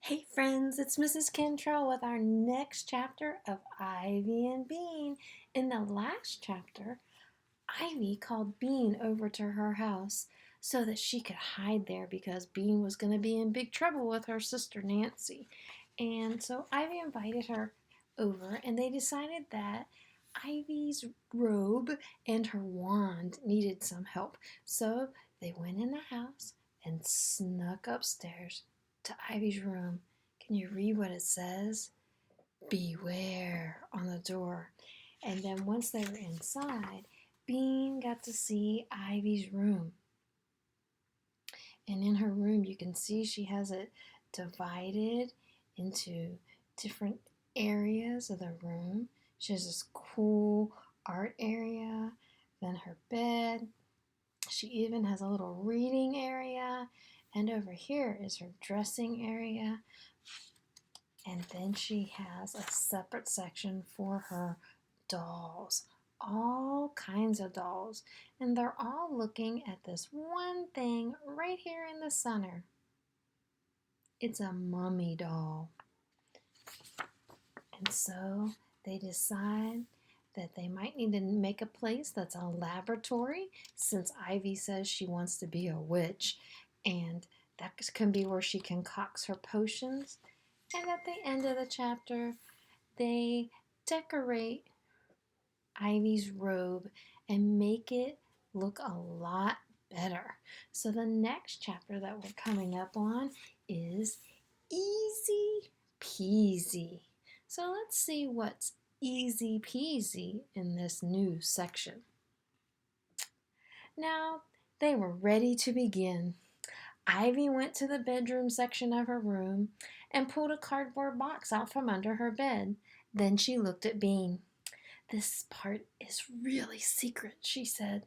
Hey friends, it's Mrs. Cantrell with our next chapter of Ivy and Bean. In the last chapter, Ivy called Bean over to her house so that she could hide there because Bean was going to be in big trouble with her sister Nancy. And so Ivy invited her over, and they decided that Ivy's robe and her wand needed some help. So they went in the house and snuck upstairs to Ivy's room. Can you read what it says? Beware on the door. And then once they were inside, Bean got to see Ivy's room. And in her room, you can see she has it divided into different areas of the room. She has this cool art area, then her bed. She even has a little reading area. And over here is her dressing area. And then she has a separate section for her dolls. All kinds of dolls. And they're all looking at this one thing right here in the center. It's a mummy doll. And so they decide that they might need to make a place that's a laboratory since Ivy says she wants to be a witch. And that can be where she concocts her potions. And at the end of the chapter, they decorate Ivy's robe and make it look a lot better. So the next chapter that we're coming up on is Easy Peasy. So let's see what's easy peasy in this new section. Now they were ready to begin. Ivy went to the bedroom section of her room and pulled a cardboard box out from under her bed. Then she looked at Bean. "This part is really secret," she said.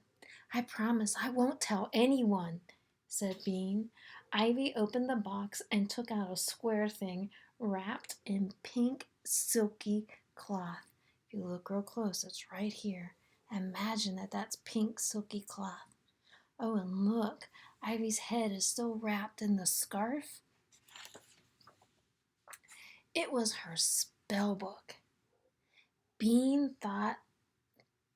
"I promise I won't tell anyone," said Bean. Ivy opened the box and took out a square thing wrapped in pink silky cloth. If you look real close, it's right here. Imagine that that's pink silky cloth. Oh, and look, Ivy's head is still wrapped in the scarf. It was her spell book. Bean thought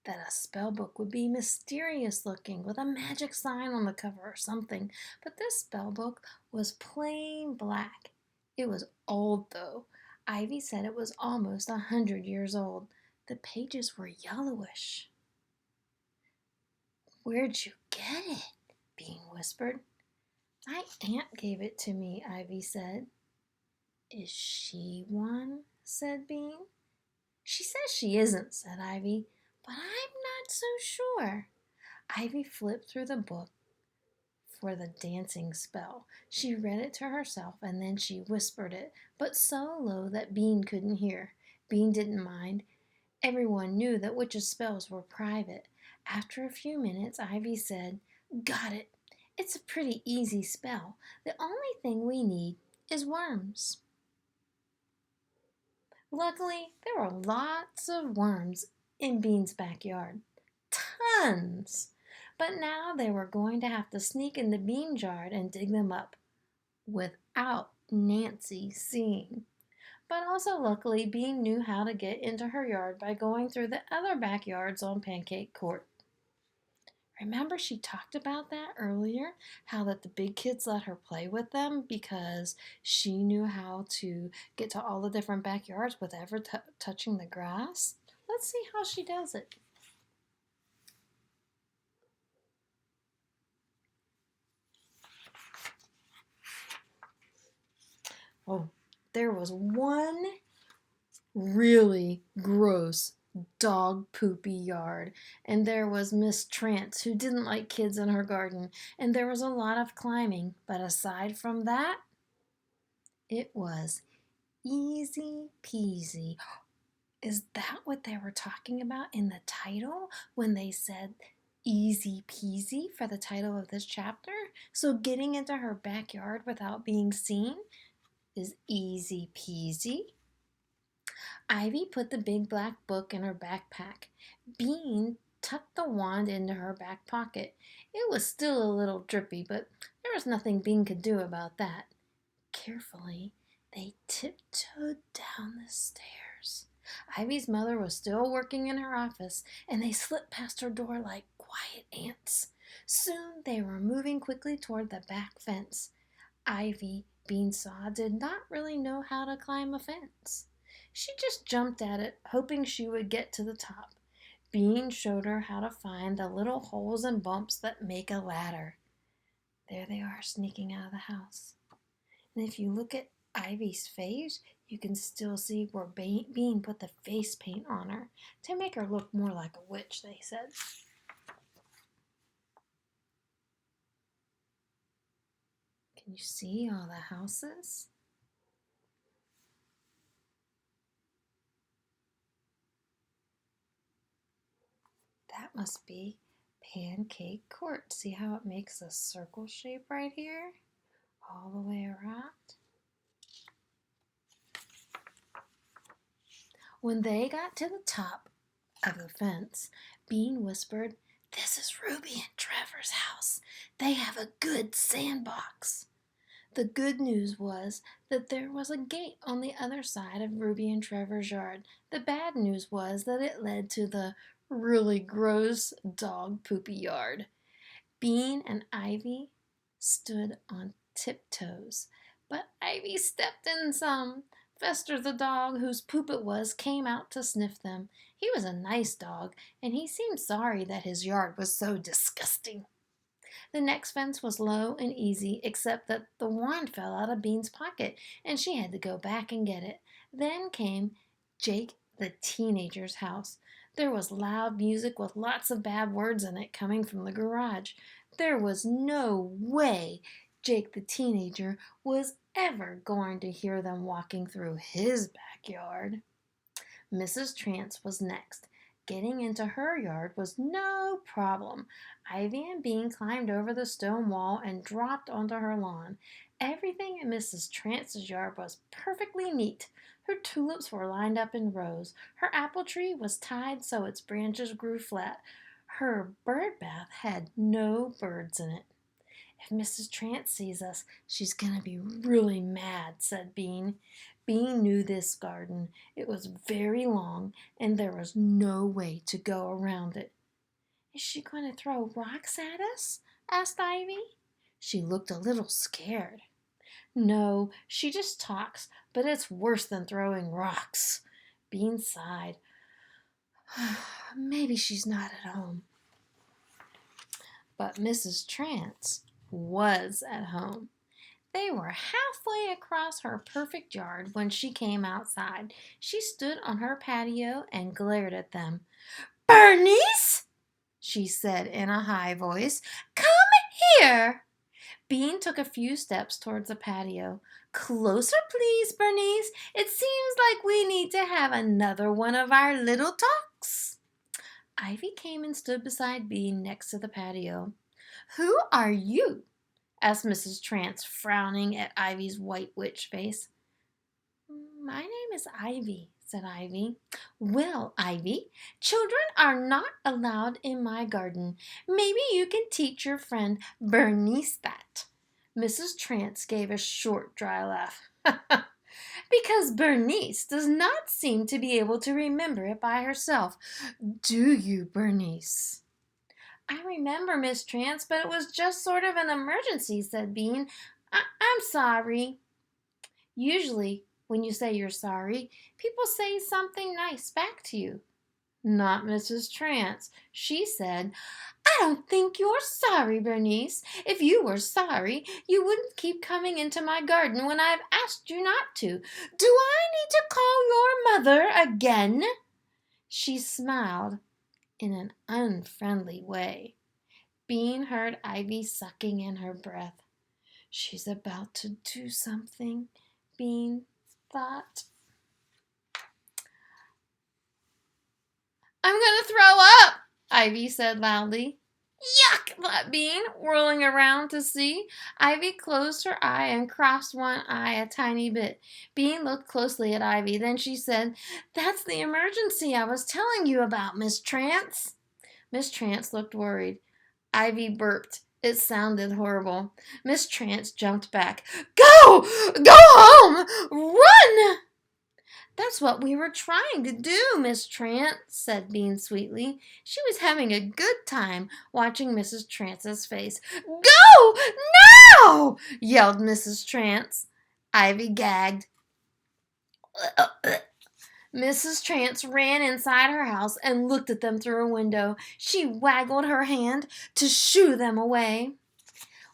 that a spell book would be mysterious looking with a magic sign on the cover or something, but this spell book was plain black. It was old though. Ivy said it was almost 100 years old. The pages were yellowish. "Where'd you get it?" Bean whispered. "My aunt gave it to me," Ivy said. "Is she one?" said Bean. "She says she isn't," said Ivy, "but I'm not so sure." Ivy flipped through the book for the dancing spell. She read it to herself and then she whispered it, but so low that Bean couldn't hear. Bean didn't mind. Everyone knew that witches' spells were private. After a few minutes, Ivy said, "Got it. It's a pretty easy spell. The only thing we need is worms." Luckily, there were lots of worms in Bean's backyard. Tons! But now they were going to have to sneak in the bean jar and dig them up without Nancy seeing. But also, luckily, Bean knew how to get into her yard by going through the other backyards on Pancake Court. Remember she talked about that earlier? How that the big kids let her play with them because she knew how to get to all the different backyards without ever touching the grass? Let's see how she does it. Oh, there was one really gross dog poopy yard. And there was Miss Trance, who didn't like kids in her garden. And there was a lot of climbing. But aside from that, it was easy peasy. Is that what they were talking about in the title when they said easy peasy for the title of this chapter? So getting into her backyard without being seen is easy peasy. Ivy put the big black book in her backpack. Bean tucked the wand into her back pocket. It was still a little drippy, but there was nothing Bean could do about that. Carefully, They tiptoed down the stairs. Ivy's mother was still working in her office, and they slipped past her door like quiet ants. Soon they were moving quickly toward the back fence. Ivy Beansaw did not really know how to climb a fence. She just jumped at it, hoping she would get to the top. Bean showed her how to find the little holes and bumps that make a ladder. There they are, sneaking out of the house. And if you look at Ivy's face, you can still see where Bean put the face paint on her to make her look more like a witch, they said. Can you see all the houses? That must be Pancake Court. See how it makes a circle shape right here? All the way around. When they got to the top of the fence, Bean whispered, "This is Ruby and Trevor's house. They have a good sandbox." The good news was that there was a gate on the other side of Ruby and Trevor's yard. The bad news was that it led to the really gross dog poopy yard. Bean and Ivy stood on tiptoes, but Ivy stepped in some. Fester the dog, whose poop it was, came out to sniff them. He was a nice dog, and he seemed sorry that his yard was so disgusting. The next fence was low and easy, except that the wand fell out of Bean's pocket, and she had to go back and get it. Then came Jake the teenager's house. There was loud music with lots of bad words in it coming from the garage. There was no way Jake the teenager was ever going to hear them walking through his backyard. Mrs. Trance was next. Getting into her yard was no problem. Ivy and Bean climbed over the stone wall and dropped onto her lawn. Everything in Mrs. Trance's yard was perfectly neat. Her tulips were lined up in rows. Her apple tree was tied so its branches grew flat. Her bird bath had no birds in it. "If Mrs. Trance sees us, she's going to be really mad," said Bean. Bean knew this garden. It was very long, and there was no way to go around it. "Is she going to throw rocks at us?" asked Ivy. She looked a little scared. "No, she just talks, but it's worse than throwing rocks." Bean sighed. "Maybe she's not at home." But Mrs. Trance was at home. They were halfway across her perfect yard when she came outside. She stood on her patio and glared at them. "Bernice," she said in a high voice, "come here." Bean took a few steps towards the patio. "Closer, please, Bernice. It seems like we need to have another one of our little talks." Ivy came and stood beside Bean next to the patio. "Who are you?" asked Mrs. Trance, frowning at Ivy's white witch face. "My name is Ivy," said Ivy. "Well, Ivy, children are not allowed in my garden. Maybe you can teach your friend Bernice that." Mrs. Trance gave a short, dry laugh. "Because Bernice does not seem to be able to remember it by herself. Do you, Bernice?" "I remember, Miss Trance, but it was just sort of an emergency," said Bean. I'm sorry." Usually, when you say you're sorry, people say something nice back to you. Not Mrs. Trance. She said, "I don't think you're sorry, Bernice. If you were sorry, you wouldn't keep coming into my garden when I've asked you not to. Do I need to call your mother again?" She smiled in an unfriendly way. Bean heard Ivy sucking in her breath. "She's about to do something," Bean thought. "I'm going to throw up," Ivy said loudly. "Yuck," thought Bean, whirling around to see. Ivy closed her eye and crossed one eye a tiny bit. Bean looked closely at Ivy. Then she said, "That's the emergency I was telling you about, Miss Trance." Miss Trance looked worried. Ivy burped. It sounded horrible. Miss Trance jumped back. Go! Go home! Run! That's what we were trying to do, Miss Trance, said Bean sweetly. She was having a good time watching Mrs. Trance's face. Go! Now! Yelled Mrs. Trance. Ivy gagged. Mrs. Trance ran inside her house and looked at them through a window. She waggled her hand to shoo them away.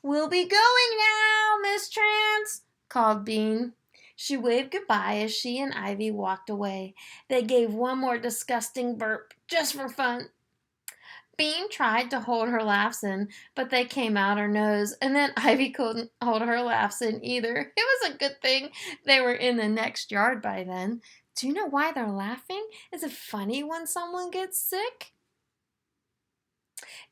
We'll be going now, Miss Trance, called Bean. She waved goodbye as she and Ivy walked away. They gave one more disgusting burp, just for fun. Bean tried to hold her laughs in, but they came out her nose, and then Ivy couldn't hold her laughs in either. It was a good thing they were in the next yard by then. Do you know why they're laughing? Is it funny when someone gets sick?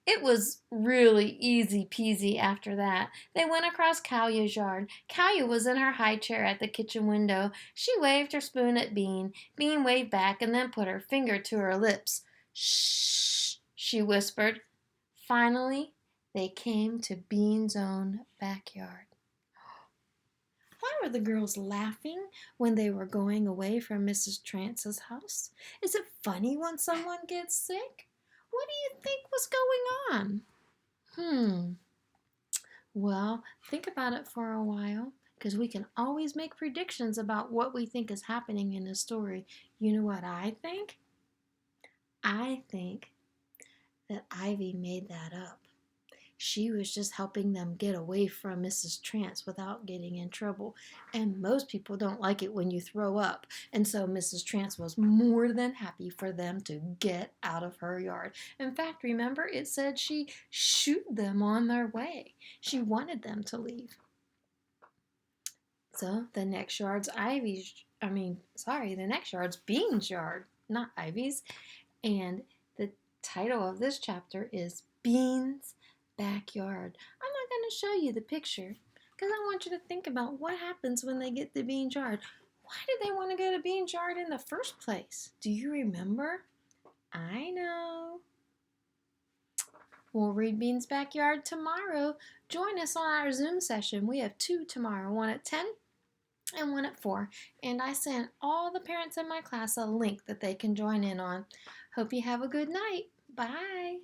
It was really easy peasy after that. They went across Kalyu's yard. Kalyu was in her high chair at the kitchen window. She waved her spoon at Bean. Bean waved back and then put her finger to her lips. Shh, she whispered. Finally, they came to Bean's own backyard. Why were the girls laughing when they were going away from Mrs. Trance's house? Is it funny when someone gets sick? What do you think was going on? Well, think about it for a while, because we can always make predictions about what we think is happening in a story. You know what I think? I think that Ivy made that up. She was just helping them get away from Mrs. Trance without getting in trouble. And most people don't like it when you throw up. And so Mrs. Trance was more than happy for them to get out of her yard. In fact, remember, it said she shooed them on their way. She wanted them to leave. So the next yard's the next yard's Bean's yard, not Ivy's. And the title of this chapter is Bean's Backyard. I'm not going to show you the picture because I want you to think about what happens when they get to Bean's yard. Why did they want to go to Bean's yard in the first place? Do you remember? I know. We'll read Bean's Backyard tomorrow. Join us on our Zoom session. We have 2 tomorrow, one at 10 and one at 4. And I sent all the parents in my class a link that they can join in on. Hope you have a good night. Bye.